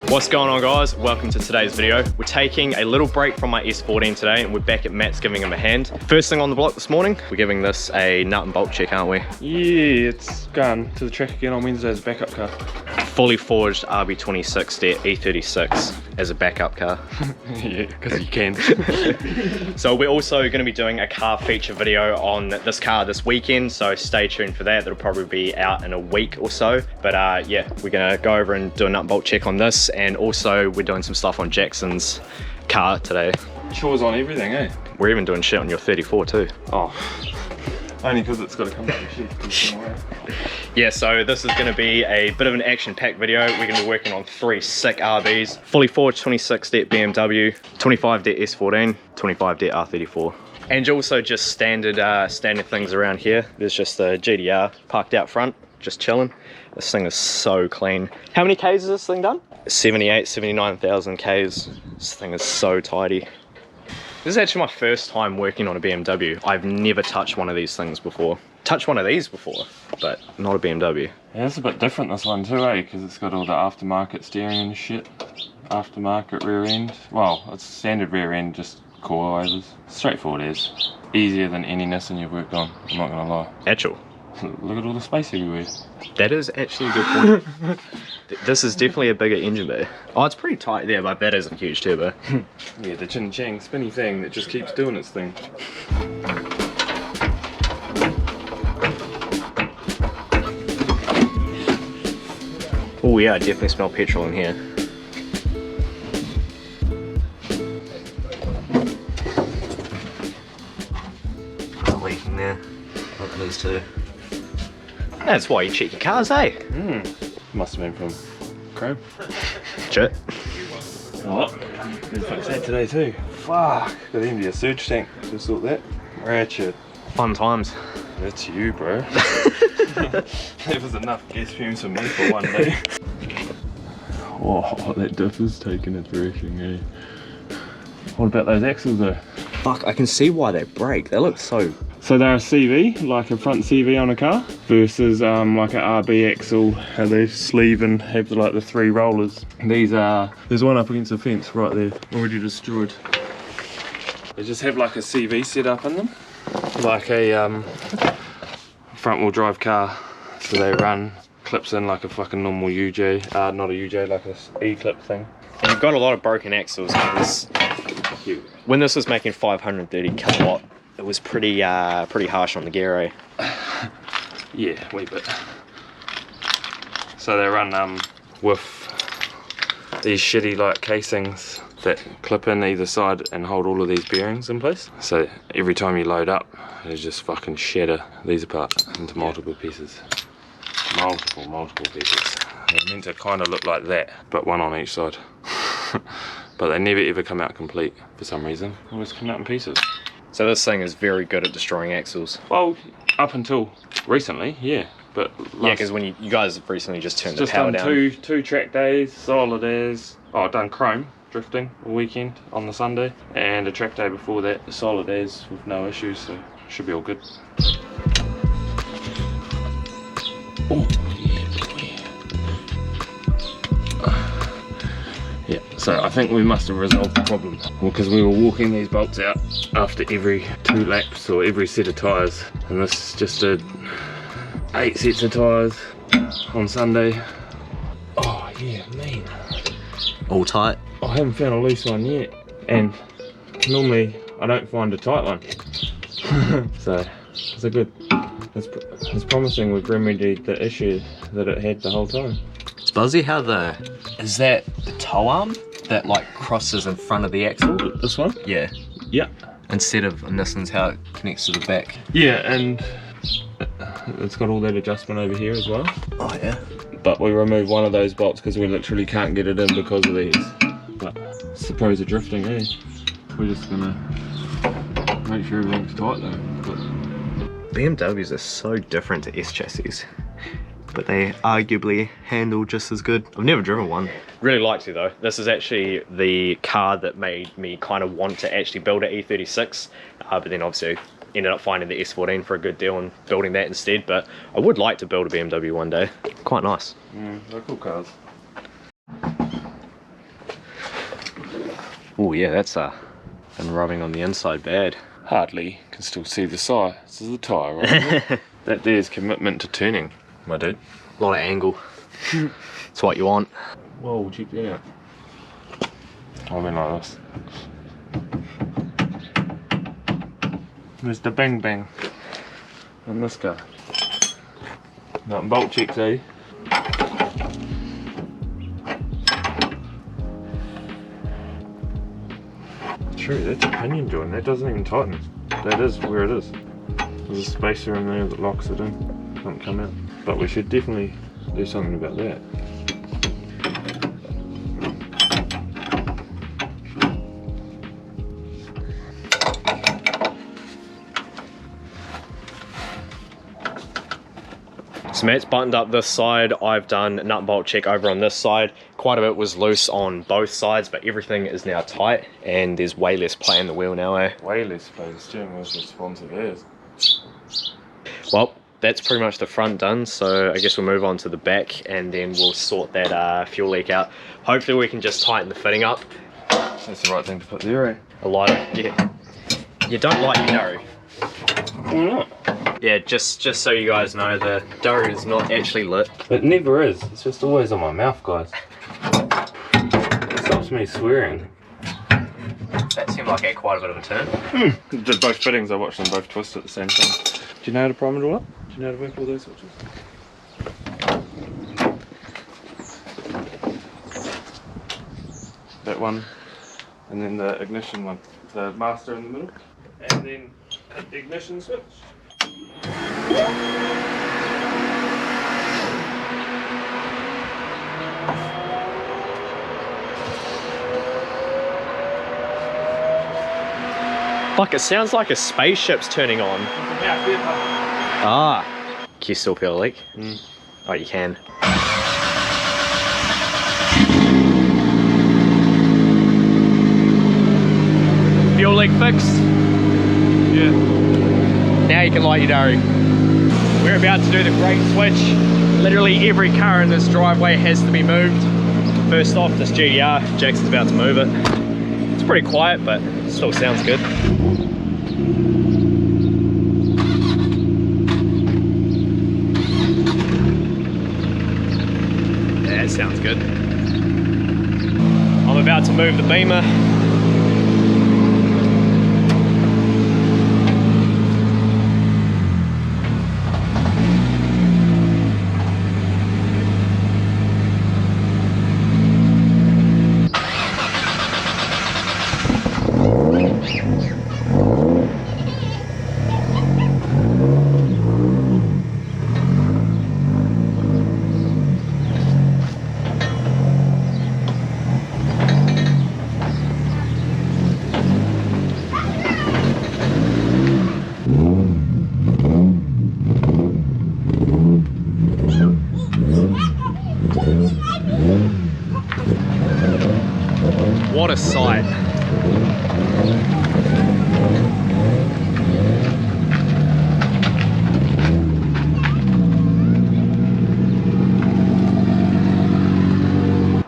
What's going on, guys? Welcome to today's video. We're taking a little break from my S14 today and we're back at Matt's giving him a hand. First thing on the block this morning, we're giving this a nut and bolt check, aren't we? Yeah, it's gone to the track again on Wednesday as a backup car. Fully forged RB26DET E36 as a backup car. Yeah, because you can. So we're also going to be doing a car feature video on this car this weekend, so stay tuned for that. That'll probably be out in a week or so. But yeah, we're going to go over and do a nut and bolt check on this, and also we're doing some stuff on Jackson's car today. Chores on everything, eh? We're even doing shit on your 34 too. Oh, only because it's got to come back and shit. Yeah, so this is going to be a bit of an action-packed video. We're going to be working on 3 sick RBs. Fully forged 26DET BMW, 25DET S14, 25DET R34. And also just standard things around here. There's just the GDR parked out front, just chilling. This thing is so clean. How many Ks is this thing done? 79,000 Ks. This thing is so tidy. This is actually my first time working on a BMW. I've never touched one of these things before. Touched one of these before, but not a BMW. Yeah, it's a bit different, this one too, eh? Because it's got all the aftermarket steering and shit. Aftermarket rear end. Well, it's standard rear end, just coilovers. Straightforward as. Easier than any Nissan you've worked on, I'm not gonna lie. Actual. Look at all the space everywhere. That is actually a good point. This is definitely a bigger engine bay. Oh, it's pretty tight there, but that is a huge turbo. Yeah, the chin chang spinny thing that just keeps doing its thing. Oh yeah, I definitely smell petrol in here. It's leaking there. Oh, it is too. That's why you check your cars, eh? Must have been from Chrome. Shit. What? Did fix that today too. Fuck. Got into a surge tank. Just thought that. Ratchet. Fun times. That's you, bro. That was enough gas fumes for me for one day. Oh, that diff is taking a thrashing, eh? What about those axles though? Fuck, I can see why they break. They look so... So they're a CV, like a front CV on a car, versus like an RB axle, how they sleeve and have like the 3 rollers. These are, there's one up against the fence right there, already destroyed. They just have like a CV set up in them, like a front wheel drive car. So they run, clips in like a fucking normal UJ, not a UJ, like a E-clip thing. And you've got a lot of broken axles. When this was making 530 kilowatt, it was pretty harsh on the gear, eh? Yeah, wee bit. So they run with these shitty like casings that clip in either side and hold all of these bearings in place. So every time you load up, they just fucking shatter these apart into multiple pieces. Multiple pieces. They're meant to kind of look like that, but one on each side. But they never ever come out complete for some reason. Always come out in pieces. So this thing is very good at destroying axles. Well, up until recently, yeah. But yeah, because when you guys have recently just turned the just power done down. two track days, solid as. Oh, I've done chrome drifting all weekend on the Sunday, and a track day before that, solid as with no issues, so should be all good. Oh, yeah, so I think we must have resolved the problem. Well, because we were walking these bolts out after every 2 laps or every set of tyres, and this just did 8 sets of tyres on Sunday. Oh yeah, man. All tight. I haven't found a loose one yet, and normally I don't find a tight one. So it's a good, it's promising we've remedied the issue that it had the whole time. It's buzzy how is that the toe arm that like crosses in front of the axle? This one? Yeah. Yeah. Instead of Nissan's how it connects to the back. Yeah, and it's got all that adjustment over here as well. Oh yeah. But we removed one of those bolts because we literally can't get it in because of these. But suppose the drifting, eh? We're just gonna make sure everything's tight though. But BMWs are so different to S chassis, but they arguably handle just as good. I've never driven one. Really like to though. This is actually the car that made me kind of want to actually build an E36, but then obviously ended up finding the S14 for a good deal and building that instead. But I would like to build a BMW one day. Quite nice. they're cool cars. Oh yeah, that's been rubbing on the inside bad. Hardly. Can still see the size of the tyre, right? That there's commitment to turning, my dude. A lot of angle. It's what you want. Whoa, check that out. I mean like this. Mr. Bang Bang on this guy. Nut and bolt checks, eh? True, that's a pinion joint, that doesn't even tighten. That is where it is. There's a spacer in there that locks it in. Doesn't come out. But we should definitely do something about that. So Matt's buttoned up this side, I've done nut and bolt check over on this side. Quite a bit was loose on both sides, but everything is now tight and there's way less play in the wheel now, eh? Way less play, the steering wheel's responsive as. Well, that's pretty much the front done, so I guess we'll move on to the back and then we'll sort that fuel leak out. Hopefully we can just tighten the fitting up. That's the right thing to put there, eh? A lighter, yeah. You don't light your durry. Why not? Yeah, just so you guys know, the durry is not actually lit. It never is, it's just always on my mouth, guys. It stops me swearing. That seemed like quite a bit of a turn. Did both fittings, I watched them both twist at the same time. Do you know how to prime it all up? Do you know how to work all those switches? That one, and then the ignition one. The master in the middle, and then the ignition switch. Fuck, it sounds like a spaceship's turning on. Ah. Can you still feel a leak? Oh, you can. Fuel leak fixed? Yeah. Now you can light your durry. We're about to do the great switch. Literally every car in this driveway has to be moved. First off, this GDR, Jackson's about to move it. It's pretty quiet, but it still sounds good. Yeah, it sounds good. I'm about to move the Beamer. What a sight.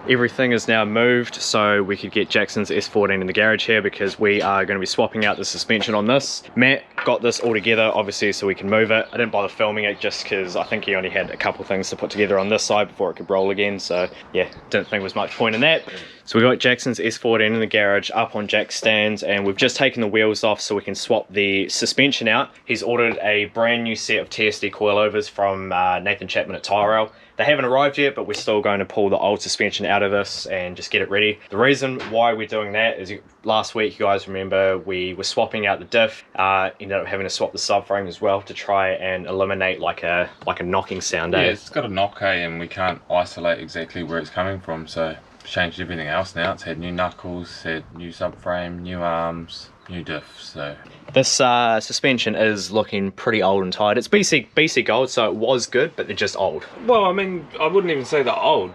Everything is now moved, so we could get Jackson's S14 in the garage here because we are going to be swapping out the suspension on this. Matt got this all together, obviously, so we can move it. I didn't bother filming it just because I think he only had a couple things to put together on this side before it could roll again, so yeah, didn't think there was much point in that. So we got Jackson's S14 in the garage up on jack stands, and we've just taken the wheels off so we can swap the suspension out. He's ordered a brand new set of TSD coilovers from Nathan Chapman at Tyrell. They haven't arrived yet, but we're still going to pull the old suspension out of this and just get it ready. The reason why we're doing that is last week, you guys remember, we were swapping out the diff, ended up having to swap the subframe as well to try and eliminate like a knocking sound. Yeah, it's got a knock, and we can't isolate exactly where it's coming from, so changed everything else now. It's had new knuckles, had new subframe, new arms, new diff, so. This suspension is looking pretty old and tired. It's BC gold, so it was good, but they're just old. Well, I mean, I wouldn't even say they're old.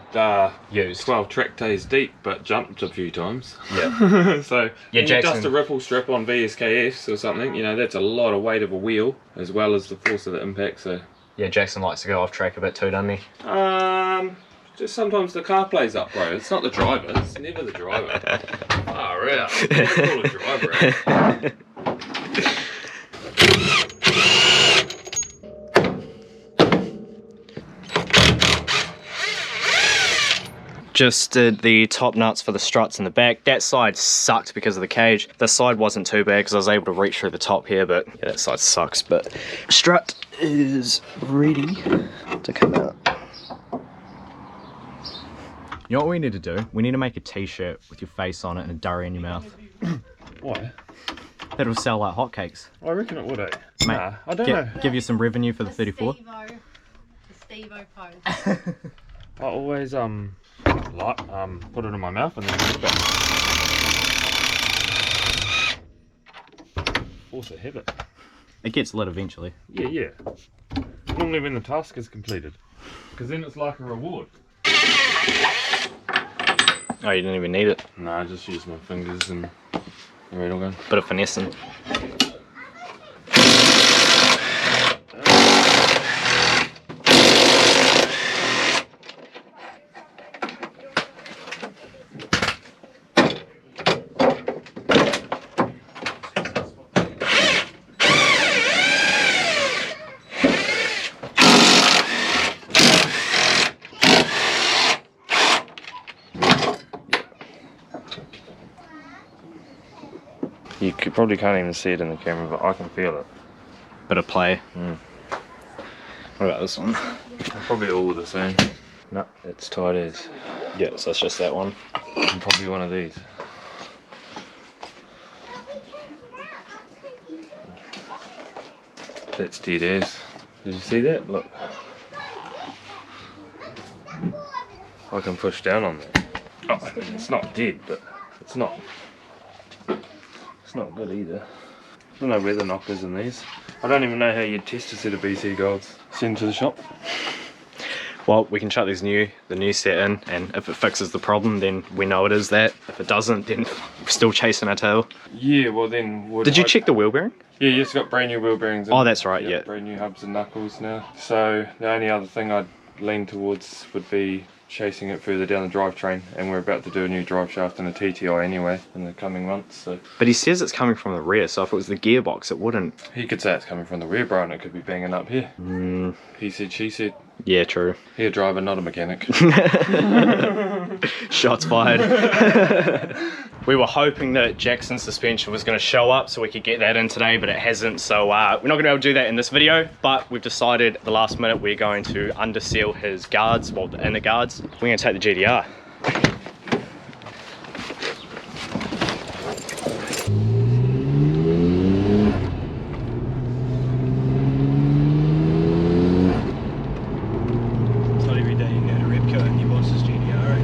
Used. 12 track days deep, but jumped a few times. Yeah. So, yeah, Jackson, just a ripple strip on VSKFs or something, you know, that's a lot of weight of a wheel, as well as the force of the impact, so. Yeah, Jackson likes to go off track a bit too, doesn't he? Just sometimes the car plays up, bro. It's not the driver. It's never the driver. Far out. Never call a driver out. Just did the top nuts for the struts in the back. That side sucked because of the cage. This side wasn't too bad because I was able to reach through the top here, but yeah, that side sucks. But strut is ready to come out. You know what we need to do? We need to make a t-shirt with your face on it and a durry in your mouth. Why? That'll sell like hotcakes. I reckon it would, eh? Mate, nah, I don't know. Give you some revenue for the 34. The Steve-O pose. I always put it in my mouth and then put it back. Also have it. It gets lit eventually. Yeah. Normally when the task is completed. Because then it's like a reward. Oh, you didn't even need it. No, I just use my fingers and there it all going. Bit of finessing. You probably can't even see it in the camera, but I can feel it. Bit of play. What about this one? They're probably all the same. No, it's tight as. Yeah, so it's just that one. And probably one of these. That's dead as. Did you see that? Look. I can push down on that. Oh, it's not dead, but it's not good either. I don't know where the knock is in these. I don't even know how you'd test a set of BC golds. Send to the shop. Well, we can chuck the new set in, and if it fixes the problem, then we know it is that. If it doesn't, then we're still chasing our tail. Yeah, well then... Did you check the wheel bearing? Yeah, it's got brand new wheel bearings in. Oh, that's right, yeah. Brand new hubs and knuckles now. So the only other thing I'd lean towards would be chasing it further down the drivetrain, and we're about to do a new drive shaft and a TTI anyway in the coming months. So But he says it's coming from the rear, so if it was the gearbox, it wouldn't. he could say it's coming from the rear, bro, and it could be banging up here. He said, she said. Yeah, true. He a driver, not a mechanic. Shots fired. We were hoping that Jackson's suspension was going to show up so we could get that in today, but it hasn't, so we're not going to be able to do that in this video. But we've decided at the last minute we're going to underseal his guards, well, the inner guards. We're going to take the GDR. It's not every day you go to Repco and your boss's GDR, right?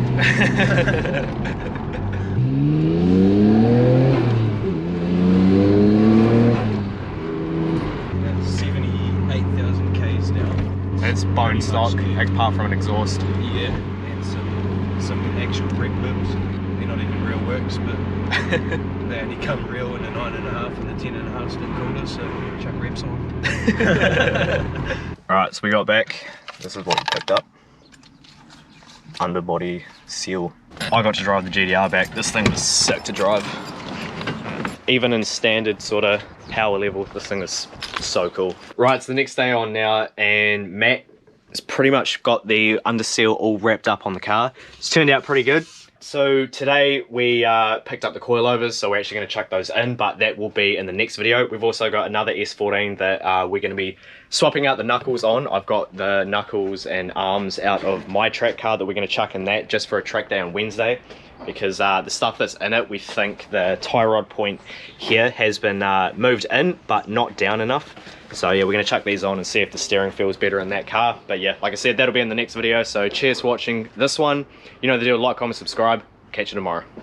78,000 Ks now. It's bone stock, good. apart from an exhaust. Yeah, and some actual brake clips. They're not even real works, but they only come real in a 9.5 and a 10.5 stick holder, so chuck reps on. Alright, so we got back. This is what we picked up. Underbody seal. I got to drive the GDR back. This thing was sick to drive. Even in standard sort of power level, this thing is so cool. Right, it's the next day on now, and Matt has pretty much got the underseal all wrapped up on the car. It's turned out pretty good. So today we picked up the coilovers, so we're actually going to chuck those in, but that will be in the next video. We've also got another S14 that we're going to be swapping out the knuckles on. I've got the knuckles and arms out of my track car that we're going to chuck in that just for a track day on Wednesday, because the stuff that's in it, we think the tie rod point here has been moved in but not down enough. So yeah, we're going to chuck these on and see if the steering feels better in that car. But yeah, like I said, that'll be in the next video. So cheers for watching this one. You know the deal, like, comment, subscribe. Catch you tomorrow.